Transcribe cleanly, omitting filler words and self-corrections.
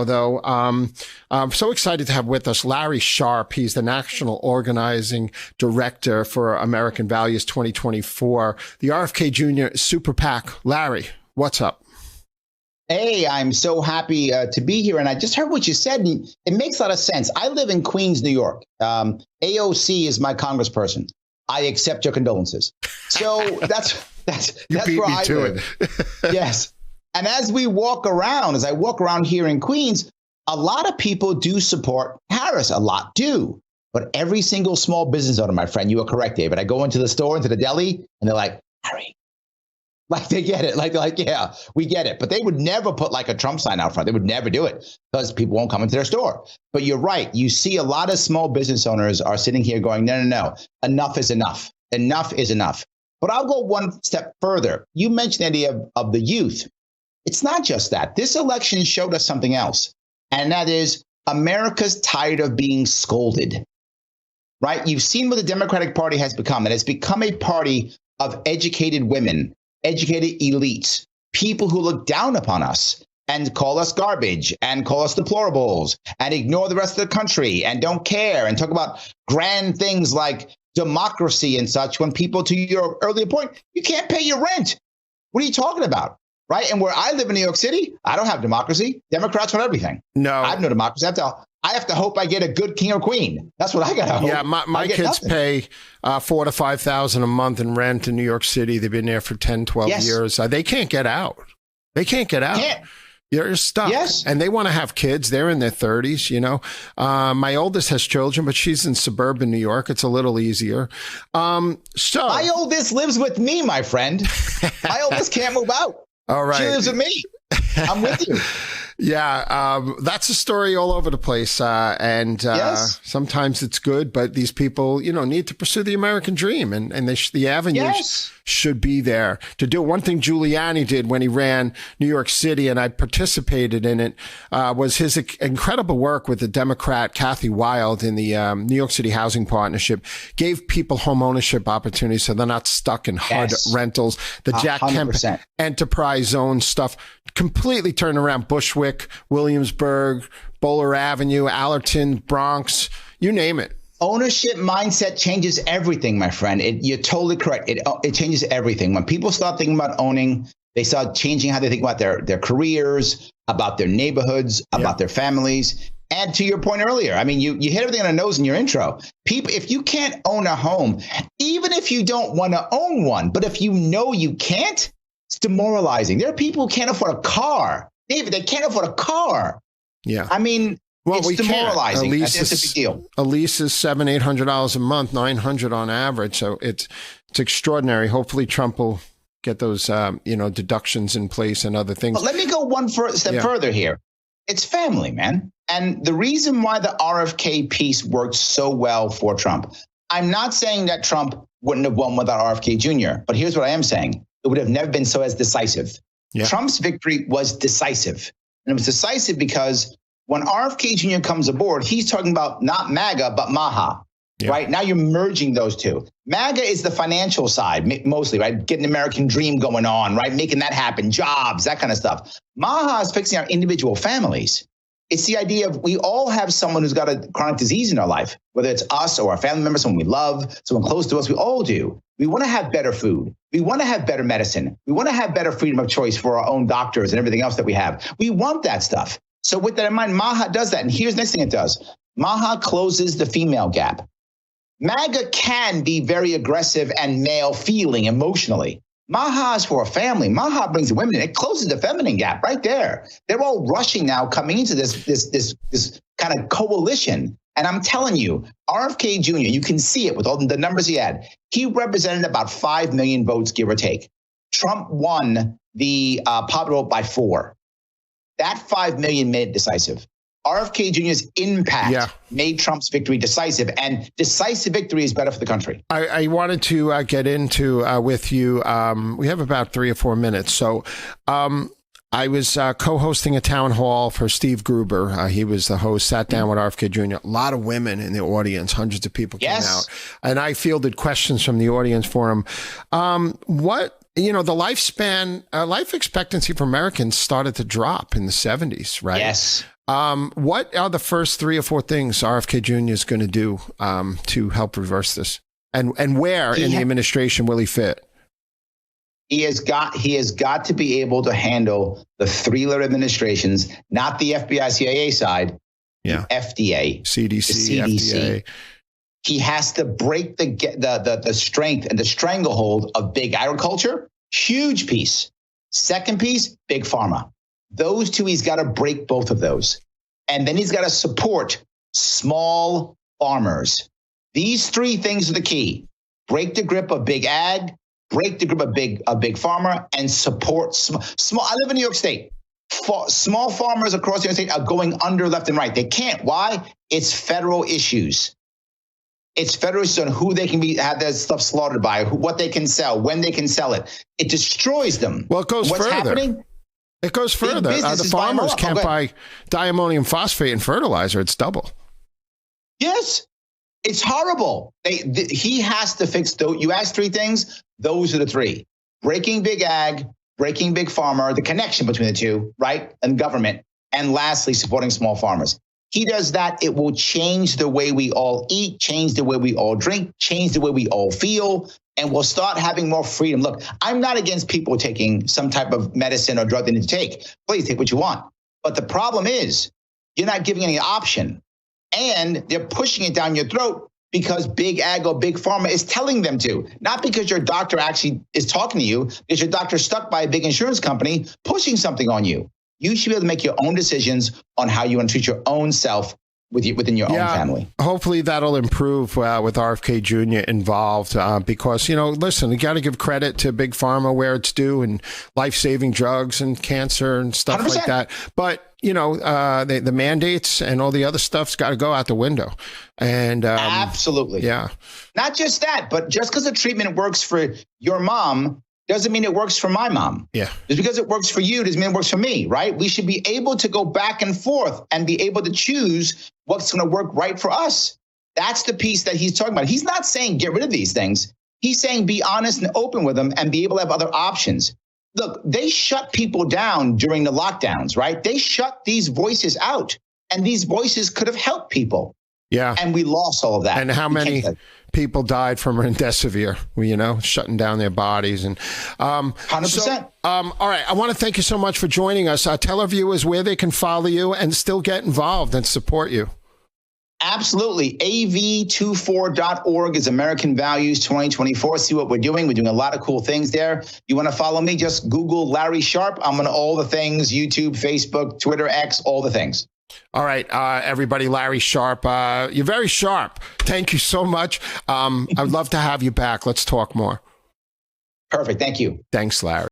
though. I'm so excited to have with us Larry Sharpe. He's the National Organizing Director for American Values 2024, the RFK Jr. Super PAC. Larry, what's up? Hey, I'm so happy to be here. And I just heard what you said, and it makes a lot of sense. I live in Queens, New York. AOC is my congressperson. I accept your condolences. So that's where I live. Yes. And as I walk around here in Queens, a lot of people do support Harris. A lot do. But every single small business owner, my friend, you are correct, David. I go into the store, into the deli, and they're like, Harry. Like they get it. Like, yeah, we get it. But they would never put like a Trump sign out front. They would never do it because people won't come into their store. But you're right. You see a lot of small business owners are sitting here going, no. Enough is enough. Enough is enough. But I'll go one step further. You mentioned the idea of the youth. It's not just that. This election showed us something else. And that is America's tired of being scolded. Right? You've seen what the Democratic Party has become. And it's become a party of educated women, educated elites, people who look down upon us and call us garbage and call us deplorables and ignore the rest of the country and don't care and talk about grand things like democracy and such when people, to your earlier point, you can't pay your rent. What are you talking about? Right. And where I live in New York City, I don't have democracy. Democrats want everything. No, I have no democracy. I have to hope I get a good king or queen. That's what I got to hope. Yeah, my kids pay $4,000 to $5,000 a month in rent in New York City. They've been there for 10, 12 years. They can't get out. You're stuck. Yes. And they want to have kids. They're in their 30s, you know. My oldest has children, but she's in suburban New York. It's a little easier. So my oldest lives with me, my friend. My oldest can't move out. All right. She lives with me. I'm with you. Yeah, that's a story all over the place. And sometimes it's good, but these people, need to pursue the American dream and the avenues should be there to do. One thing Giuliani did when he ran New York City, and I participated in it, was his incredible work with the Democrat Kathy Wild in the New York City Housing Partnership, gave people home ownership opportunities so they're not stuck in HUD rentals. The Jack 100%. Kemp enterprise zone stuff completely turned around Bushwick, Williamsburg, Bowler Avenue, Allerton, Bronx, you name it. Ownership mindset changes everything, my friend. You're totally correct. It changes everything. When people start thinking about owning, they start changing how they think about their careers, about their neighborhoods, about their families. And to your point earlier, I mean, you hit everything on the nose in your intro. People, if you can't own a home, even if you don't want to own one, but if you know you can't, it's demoralizing. There are people who can't afford a car. David, they can't afford a car. Yeah. I mean, it's demoralizing. That's a big deal. A lease is $700-800 a month, $900 on average. So it's extraordinary. Hopefully Trump will get those, deductions in place and other things. But let me go one step further here. It's family, man. And the reason why the RFK piece worked so well for Trump, I'm not saying that Trump wouldn't have won without RFK Jr., but here's what I am saying. It would have never been so as decisive. Yeah. Trump's victory was decisive. And it was decisive because when RFK Jr. comes aboard, he's talking about not MAGA, but MAHA, right? Now you're merging those two. MAGA is the financial side, mostly, right? Getting the American dream going on, right? Making that happen, jobs, that kind of stuff. MAHA is fixing our individual families. It's the idea of we all have someone who's got a chronic disease in our life, whether it's us or our family members, someone we love, someone close to us. We all do. We want to have better food. We want to have better medicine. We want to have better freedom of choice for our own doctors and everything else that we have. We want that stuff. So with that in mind, MAHA does that. And here's the next thing it does. MAHA closes the female gap. MAGA can be very aggressive and male feeling emotionally. MAHA is for a family. MAHA brings the women in. It closes the feminine gap right there. They're all rushing now, coming into this kind of coalition. And I'm telling you, RFK Jr., you can see it with all the numbers he had. He represented about 5 million votes, give or take. Trump won the popular vote by 4. That 5 million made it decisive. RFK Jr.'s impact made Trump's victory decisive, and decisive victory is better for the country. I wanted to get into with you. We have about 3 or 4 minutes. So I was co-hosting a town hall for Steve Gruber. He was the host, sat down with RFK Jr. A lot of women in the audience, hundreds of people came out. And I fielded questions from the audience for him. What the lifespan, life expectancy for Americans started to drop in the 70s, right? Yes. What are the first 3 or 4 things RFK Jr. is going to do to help reverse this? And where in the administration will he fit? He has got to be able to handle the 3-letter administrations, not the FBI, CIA side, FDA, CDC, the CDC. FDA. He has to break the strength and the stranglehold of big agriculture. Huge piece. Second piece, big pharma. Those 2, he's got to break both of those. And then he's got to support small farmers. These 3 things are the key. Break the grip of big ag, break the grip of big pharma, and support small. I live in New York State. Small farmers across the United States are going under left and right. They can't. Why? It's federal issues. It's federal issues on who they can have their stuff slaughtered by, what they can sell, when they can sell it. It destroys them. Well, it goes further. What's happening? It goes further. The farmers can't buy diammonium phosphate and fertilizer. It's double. Yes. It's horrible. He has to fix those. You asked 3 things. Those are the 3. Breaking big ag, breaking big pharma, the connection between the 2, right? And government. And lastly, supporting small farmers. He does that. It will change the way we all eat, change the way we all drink, change the way we all feel. And we'll start having more freedom. Look, I'm not against people taking some type of medicine or drug they need to take. Please take what you want. But the problem is you're not giving any option. And they're pushing it down your throat because big ag or big pharma is telling them to. Not because your doctor actually is talking to you, because your doctor's stuck by a big insurance company pushing something on you. You should be able to make your own decisions on how you want to treat your own self within your own family. Hopefully that'll improve with RFK Jr. involved because, listen, you got to give credit to Big Pharma where it's due and life-saving drugs and cancer and stuff 100%. Like that. But, the mandates and all the other stuff's got to go out the window. And absolutely. Yeah. Not just that, but just because the treatment works for your mom doesn't mean it works for my mom. Yeah. Just because it works for you doesn't mean it works for me, right? We should be able to go back and forth and be able to choose what's going to work right for us. That's the piece that he's talking about. He's not saying get rid of these things. He's saying be honest and open with them and be able to have other options. Look, they shut people down during the lockdowns, right? They shut these voices out, and these voices could have helped people. Yeah. And we lost all of that. And how many people died from remdesivir, shutting down their bodies. And 100%. So, all right. I want to thank you so much for joining us. Tell our viewers where they can follow you and still get involved and support you. Absolutely. AV24.org is American Values 2024. See what we're doing. We're doing a lot of cool things there. You want to follow me? Just Google Larry Sharpe. I'm on all the things, YouTube, Facebook, Twitter, X, all the things. All right, everybody, Larry Sharpe. You're very sharp. Thank you so much. I'd love to have you back. Let's talk more. Perfect. Thank you. Thanks, Larry.